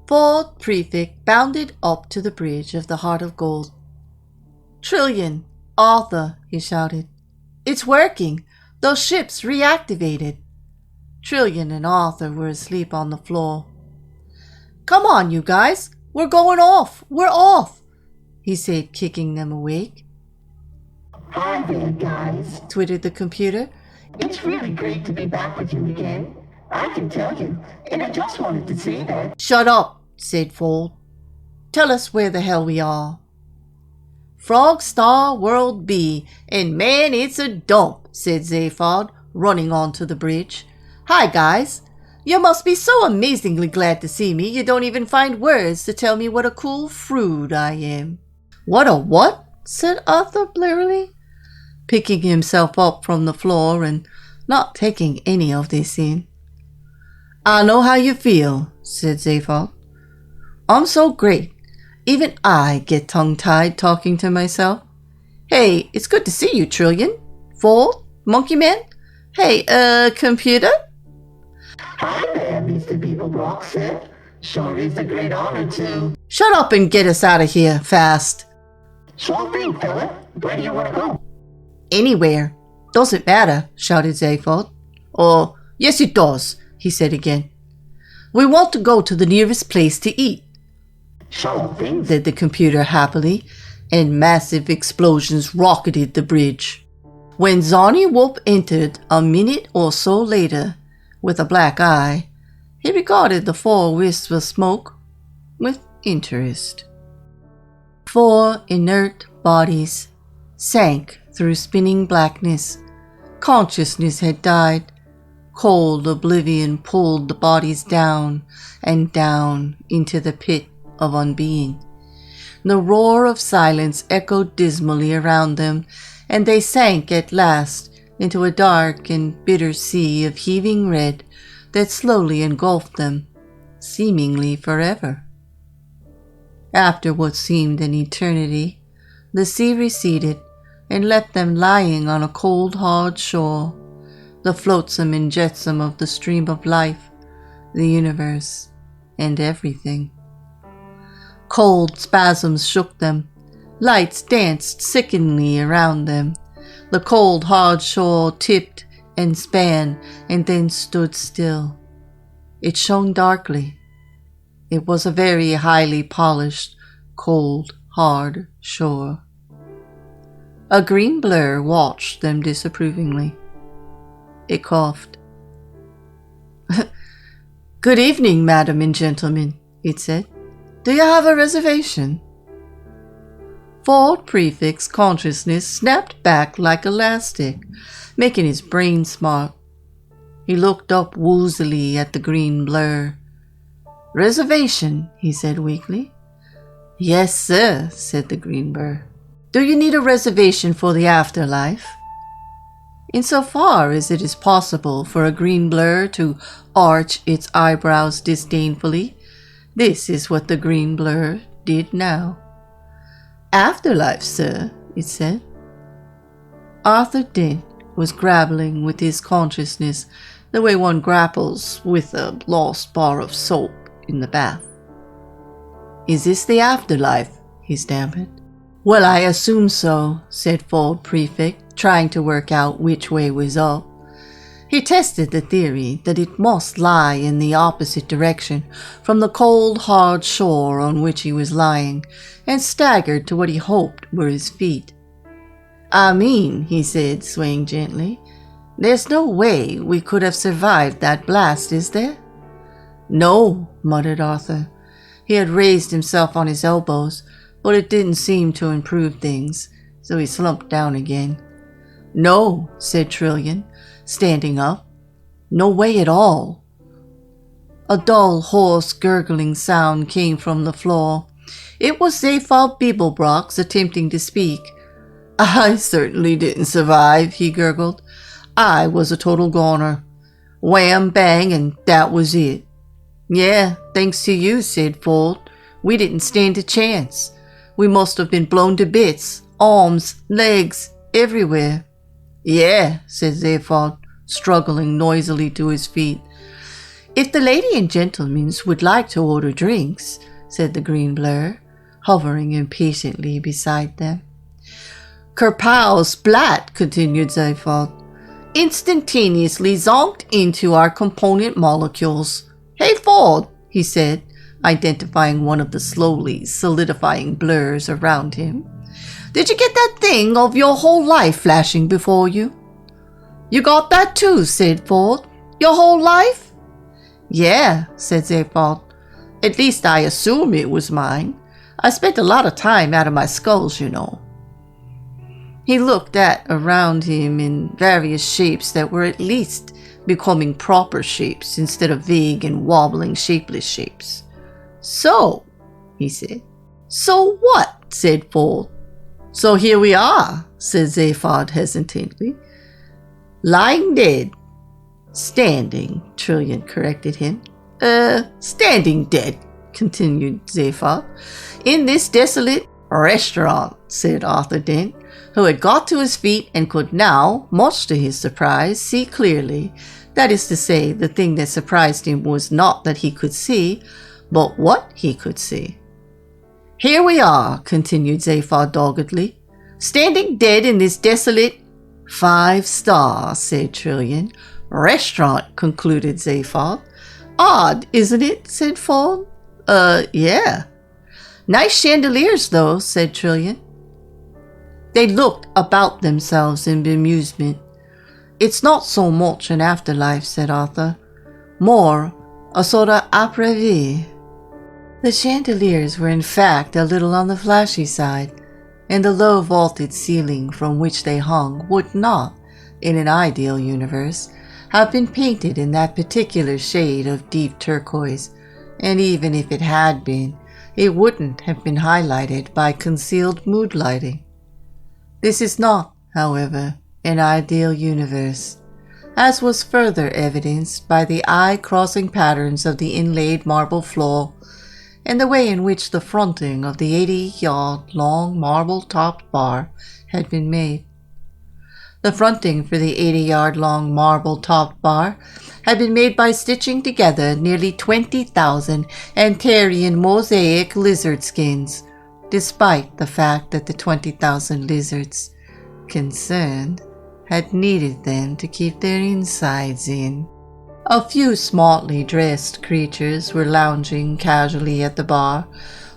Ford Prefect bounded up to the bridge of the Heart of Gold. "Trillion, Arthur," he shouted. "It's working! Those ships reactivated!" Trillion and Arthur were asleep on the floor. "Come on, you guys! We're going off! We're off!" he said, kicking them awake. "Hi there, guys," twittered the computer. "It's really great to be back with you again. I can tell you, and I just wanted to say that." "Shut up," said Ford. "Tell us where the hell we are." "Frog Star World B, and man, it's a dump," said Zaphod, running onto the bridge. "Hi, guys. You must be so amazingly glad to see me you don't even find words to tell me what a cool fruit I am." "What a what?" said Arthur blearily, picking himself up from the floor and not taking any of this in. "I know how you feel," said Zaphod. "I'm so great. Even I get tongue-tied talking to myself. Hey, it's good to see you, Trillion. Ford, Monkey Man. Hey, computer." "Hi there, Mr. Beeblebrox said. Sure is a great honor to..." "Shut up and get us out of here, fast." "Sure thing, fella. Where do you want to go?" "Anywhere. Doesn't matter," shouted Zaphod. "Oh, yes it does," he said again. "We want to go to the nearest place to eat," "Sure thing," said the computer happily, and massive explosions rocketed the bridge. When Zonny Whoop entered a minute or so later, with a black eye, he regarded the 4 wisps of smoke with interest. 4 inert bodies sank through spinning blackness. Consciousness had died. Cold oblivion pulled the bodies down and down into the pit of unbeing. The roar of silence echoed dismally around them, and they sank at last into a dark and bitter sea of heaving red that slowly engulfed them, seemingly forever. After what seemed an eternity, the sea receded and left them lying on a cold, hard shore, the flotsam and jetsam of the stream of life, the universe, and everything. Cold spasms shook them. Lights danced sickeningly around them. The cold, hard shore tipped and span and then stood still. It shone darkly. It was a very highly polished, cold, hard shore. A green blur watched them disapprovingly. It coughed. "Good evening, madam and gentlemen," it said. "Do you have a reservation?" Ford Prefect's consciousness snapped back like elastic, making his brain smart. He looked up woozily at the green blur. "Reservation," he said weakly. "Yes, sir," said the green blur. "Do you need a reservation for the afterlife?" Insofar as it is possible for a green blur to arch its eyebrows disdainfully, this is what the green blur did now. "Afterlife, sir," it said. Arthur Dent was grappling with his consciousness the way one grapples with a lost bar of soap in the bath. "Is this the afterlife?" he stammered. "Well, I assume so," said Ford Prefect, trying to work out which way was up. He tested the theory that it must lie in the opposite direction from the cold, hard shore on which he was lying, and staggered to what he hoped were his feet. "I mean," he said, swaying gently, "there's no way we could have survived that blast, is there?" "No," muttered Arthur. He had raised himself on his elbows, but it didn't seem to improve things, so he slumped down again. "No," said Trillion, standing up. "No way at all." A dull, hoarse, gurgling sound came from the floor. It was Zaphod Beeblebrox attempting to speak. "I certainly didn't survive," he gurgled. "I was a total goner. Wham, bang, and that was it." "Yeah, thanks to you," said Ford. "We didn't stand a chance. We must have been blown to bits. Arms, legs, everywhere." "Yeah," said Zaphod, struggling noisily to his feet. If the lady and gentlemen would like to order drinks, said the green blur, hovering impatiently beside them. Kerpow splat, continued Zaphod, instantaneously zonked into our component molecules. Hey, Ford, he said, identifying one of the slowly solidifying blurs around him. Did you get that thing of your whole life flashing before you? You got that too, said Ford. Your whole life? Yeah, said Zaphod. At least I assume it was mine. I spent a lot of time out of my skulls, you know. He looked around him in various shapes that were at least becoming proper shapes instead of vague and wobbling shapeless shapes. So, he said. So what? Said Ford. So here we are, said Zaphod hesitantly. Lying dead. Standing, Trillian corrected him. Standing dead, continued Zaphod. In this desolate restaurant, said Arthur Dent, who had got to his feet and could now, much to his surprise, see clearly. That is to say, the thing that surprised him was not that he could see, but what he could see. Here we are, continued Zaphod doggedly, standing dead in this desolate 5-star, said Trillian. Restaurant, concluded Zaphod. Odd, isn't it? Said Ford. Yeah. Nice chandeliers, though, said Trillian. They looked about themselves in bemusement. It's not so much an afterlife, said Arthur. More a sort of après-vie. The chandeliers were in fact a little on the flashy side, and the low vaulted ceiling from which they hung would not, in an ideal universe, have been painted in that particular shade of deep turquoise, and even if it had been, it wouldn't have been highlighted by concealed mood lighting. This is not, however, an ideal universe, as was further evidenced by the eye-crossing patterns of the inlaid marble floor and the way in which the fronting of the 80-yard-long marble-topped bar had been made. The fronting for the 80-yard-long marble-topped bar had been made by stitching together nearly 20,000 Antarian mosaic lizard skins, despite the fact that the 20,000 lizards concerned had needed them to keep their insides in. A few smartly dressed creatures were lounging casually at the bar,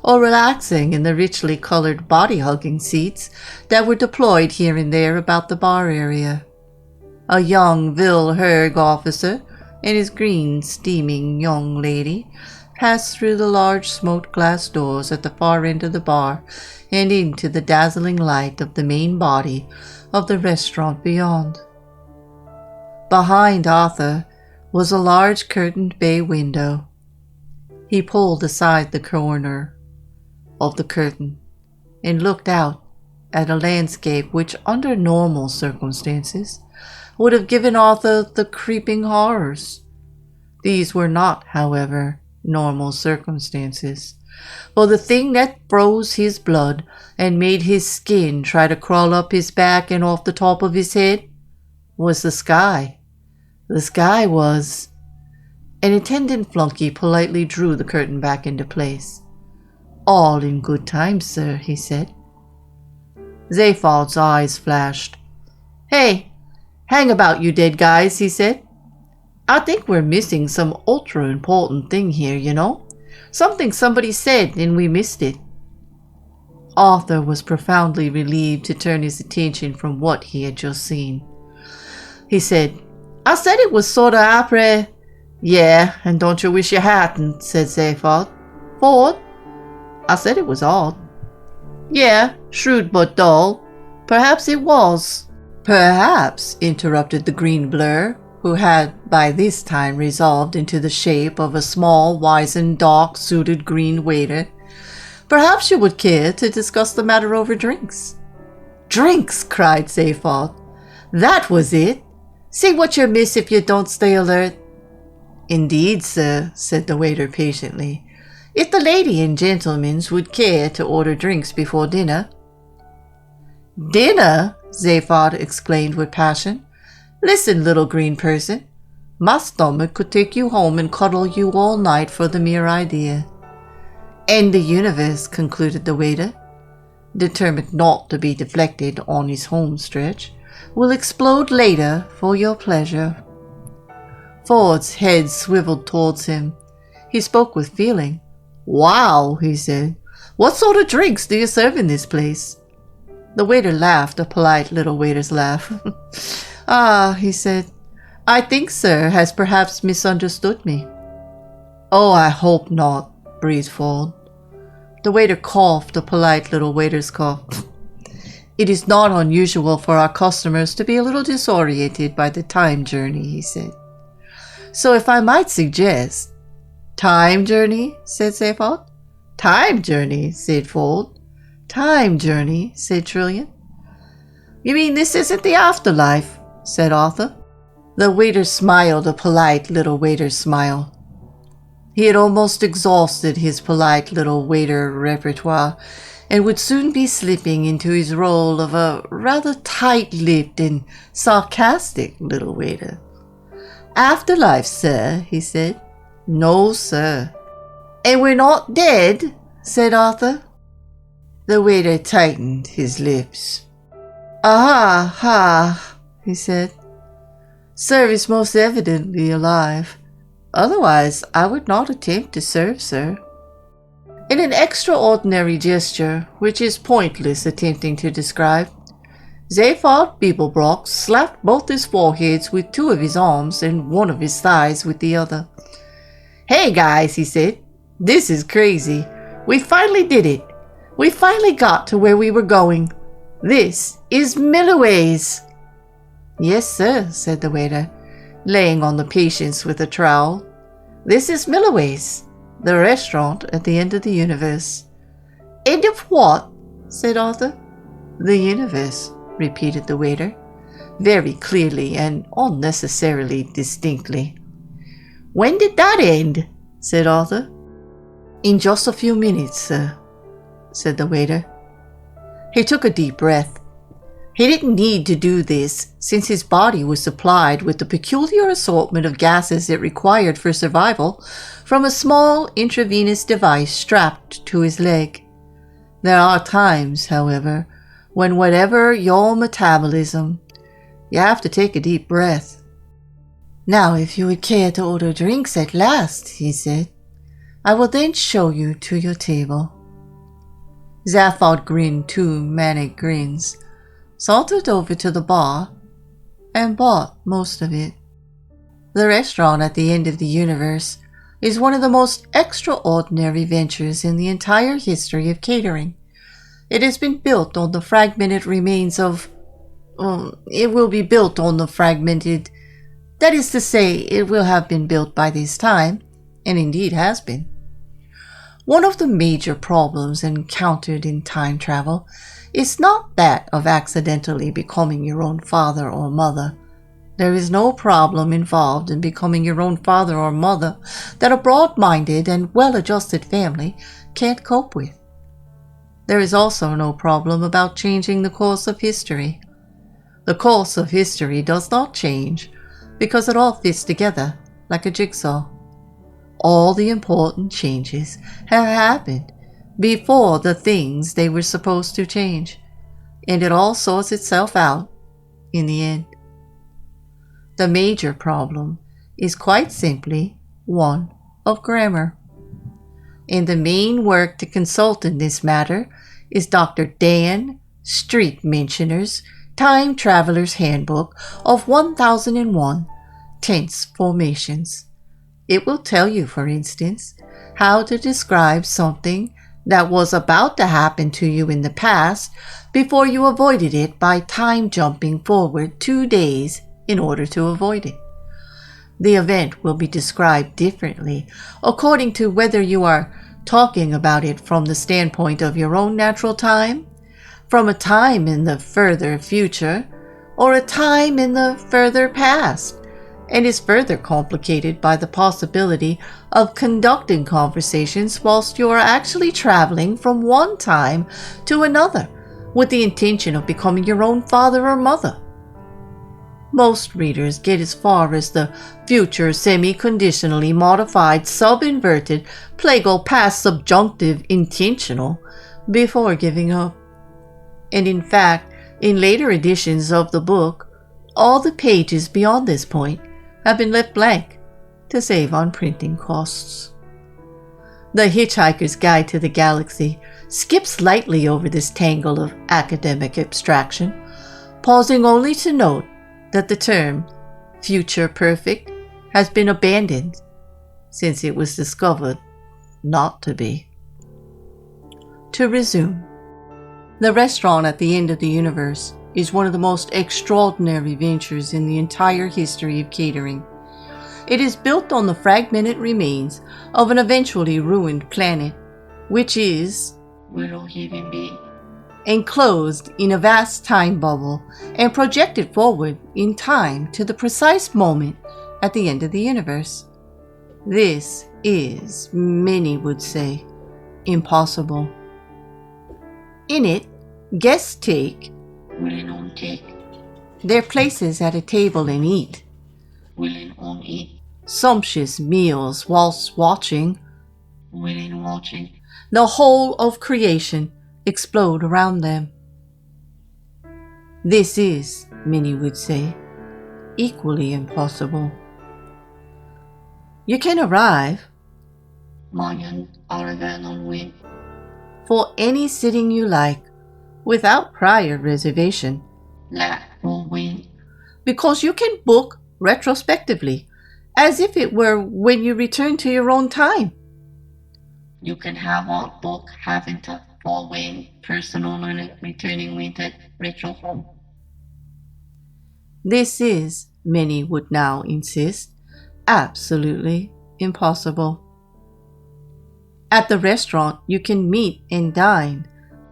or relaxing in the richly colored body-hugging seats that were deployed here and there about the bar area. A young Vilherg officer and his green, steaming young lady passed through the large smoked glass doors at the far end of the bar and into the dazzling light of the main body of the restaurant beyond. Behind Arthur was a large curtained bay window. He pulled aside the corner of the curtain and looked out at a landscape which, under normal circumstances, would have given Arthur the creeping horrors. These were not, however, normal circumstances, for the thing that froze his blood and made his skin try to crawl up his back and off the top of his head was the sky. The sky was... An attendant flunky politely drew the curtain back into place. All in good time, sir, he said. Zaphod's eyes flashed. Hey, hang about, you dead guys, he said. I think we're missing some ultra-important thing here, you know. Something somebody said and we missed it. Arthur was profoundly relieved to turn his attention from what he had just seen. He said, I said it was sort of après. Yeah, and don't you wish you hadn't, said Zaphod. Ford? I said it was odd. Yeah, shrewd but dull. Perhaps it was. Perhaps, interrupted the green blur, who had by this time resolved into the shape of a small, wizened, dark-suited green waiter. Perhaps you would care to discuss the matter over drinks. Drinks, cried Zaphod. That was it. See what you miss if you don't stay alert. Indeed, sir, said the waiter patiently. If the lady and gentlemen would care to order drinks before dinner. Dinner? Zaphod exclaimed with passion. Listen, little green person. My stomach could take you home and cuddle you all night for the mere idea. And the universe, concluded the waiter, determined not to be deflected on his home stretch, will explode later for your pleasure. Ford's head swiveled towards him. He spoke with feeling. Wow, he said. What sort of drinks do you serve in this place? The waiter laughed, a polite little waiter's laugh. Ah, he said, I think sir has perhaps misunderstood me. Oh, I hope not, breathed Ford. The waiter coughed, a polite little waiter's cough. It is not unusual for our customers to be a little disoriented by the time journey, he said. So if I might suggest... Time journey, said Zaphod. Time journey, said Ford. Time journey, said Trillian. You mean this isn't the afterlife, said Arthur. The waiter smiled, a polite little waiter's smile. He had almost exhausted his polite little waiter repertoire and would soon be slipping into his role of a rather tight-lipped and sarcastic little waiter. Afterlife, sir, he said. No, sir. And we're not dead, said Arthur. The waiter tightened his lips. Aha, ha, he said. Sir is most evidently alive. Otherwise, I would not attempt to serve, sir. In an extraordinary gesture, which is pointless attempting to describe, Zaphod Beeblebrox slapped both his foreheads with two of his arms and one of his thighs with the other. Hey guys, he said, this is crazy. We finally did it. We finally got to where we were going. This is Milliways. Yes, sir, said the waiter, laying on the patients with a trowel. This is Milliways, the restaurant at the end of the universe. End of what? Said Arthur. The universe, repeated the waiter, very clearly and unnecessarily distinctly. When did that end? Said Arthur. In just a few minutes, sir, said the waiter. He took a deep breath. He didn't need to do this, since his body was supplied with the peculiar assortment of gases it required for survival from a small intravenous device strapped to his leg. There are times, however, when whatever your metabolism, you have to take a deep breath. Now, if you would care to order drinks at last, he said, I will then show you to your table. Zaphod grinned two manic grins, sauntered over to the bar, and bought most of it. The restaurant at the end of the universe is one of the most extraordinary ventures in the entire history of catering. It has been built on the fragmented remains of... it will be built on the fragmented... That is to say, it will have been built by this time, and indeed has been. One of the major problems encountered in time travel is not that of accidentally becoming your own father or mother. There is no problem involved in becoming your own father or mother that a broad-minded and well-adjusted family can't cope with. There is also no problem about changing the course of history. The course of history does not change because it all fits together like a jigsaw. All the important changes have happened before the things they were supposed to change, and it all sorts itself out in the end. The major problem is quite simply one of grammar. And the main work to consult in this matter is Dr. Dan Street Mentioner's Time Traveler's Handbook of 1001 Tense Formations. It will tell you, for instance, how to describe something that was about to happen to you in the past before you avoided it by time jumping forward 2 days in order to avoid it. The event will be described differently according to whether you are talking about it from the standpoint of your own natural time, from a time in the further future, or a time in the further past, and is further complicated by the possibility of conducting conversations whilst you are actually traveling from one time to another with the intention of becoming your own father or mother. Most readers get as far as the future semi-conditionally modified sub-inverted plagal past subjunctive intentional before giving up. And in fact, in later editions of the book, all the pages beyond this point have been left blank to save on printing costs. The Hitchhiker's Guide to the Galaxy skips lightly over this tangle of academic abstraction, pausing only to note that the term future perfect has been abandoned since it was discovered not to be. To resume, the restaurant at the end of the universe is one of the most extraordinary ventures in the entire history of catering. It is built on the fragmented remains of an eventually ruined planet, which is, Will even be, enclosed in a vast time bubble and projected forward in time to the precise moment at the end of the universe. This is, many would say, impossible. In it, guests take willing on take, their places at a table and eat willing on eat, sumptuous meals whilst watching willing watching, the whole of creation explode around them. This is, many would say, equally impossible. You can arrive Mayan Aravan on wing, for any sitting you like without prior reservation, La will win, because you can book retrospectively as if it were when you return to your own time. You can have a book having to fall win, personal and returning with it, retro home. This is, many would now insist, absolutely impossible. At the restaurant, you can meet and dine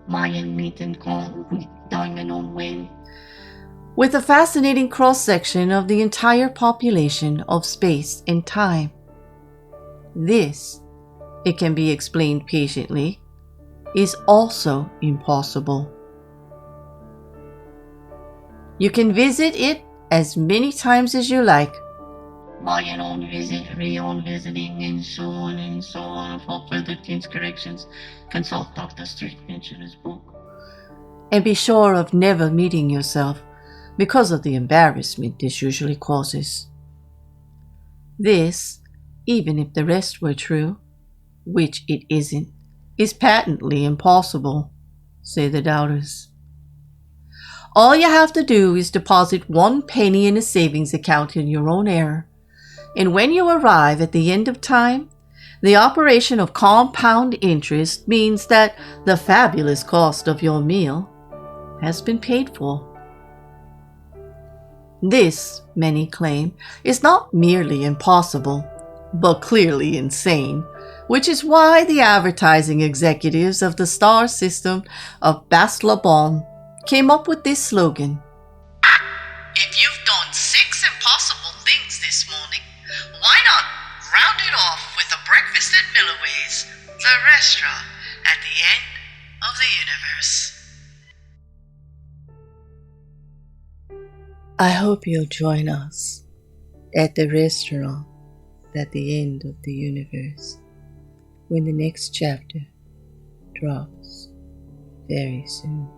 Mayan meet and call with diamond on wing, with a fascinating cross-section of the entire population of space and time. This, it can be explained patiently, is also impossible. You can visit it as many times as you like, Mayan on visit, re-on visiting, and so on. For further things corrections, consult Dr. Street Venture's book. and be sure of never meeting yourself because of the embarrassment this usually causes. This, even if the rest were true, which it isn't, is patently impossible, say the doubters. All you have to do is deposit 1 penny in a savings account in your own error, and when you arrive at the end of time, the operation of compound interest means that the fabulous cost of your meal has been paid for. This, many claim, is not merely impossible, but clearly insane, which is why the advertising executives of the star system of Bas-le-Bon came up with this slogan. If you've done 6 impossible things this morning, why not round it off with a breakfast at Milliways, the restaurant at the end of the universe? I hope you'll join us at the restaurant at the end of the universe when the next chapter drops very soon.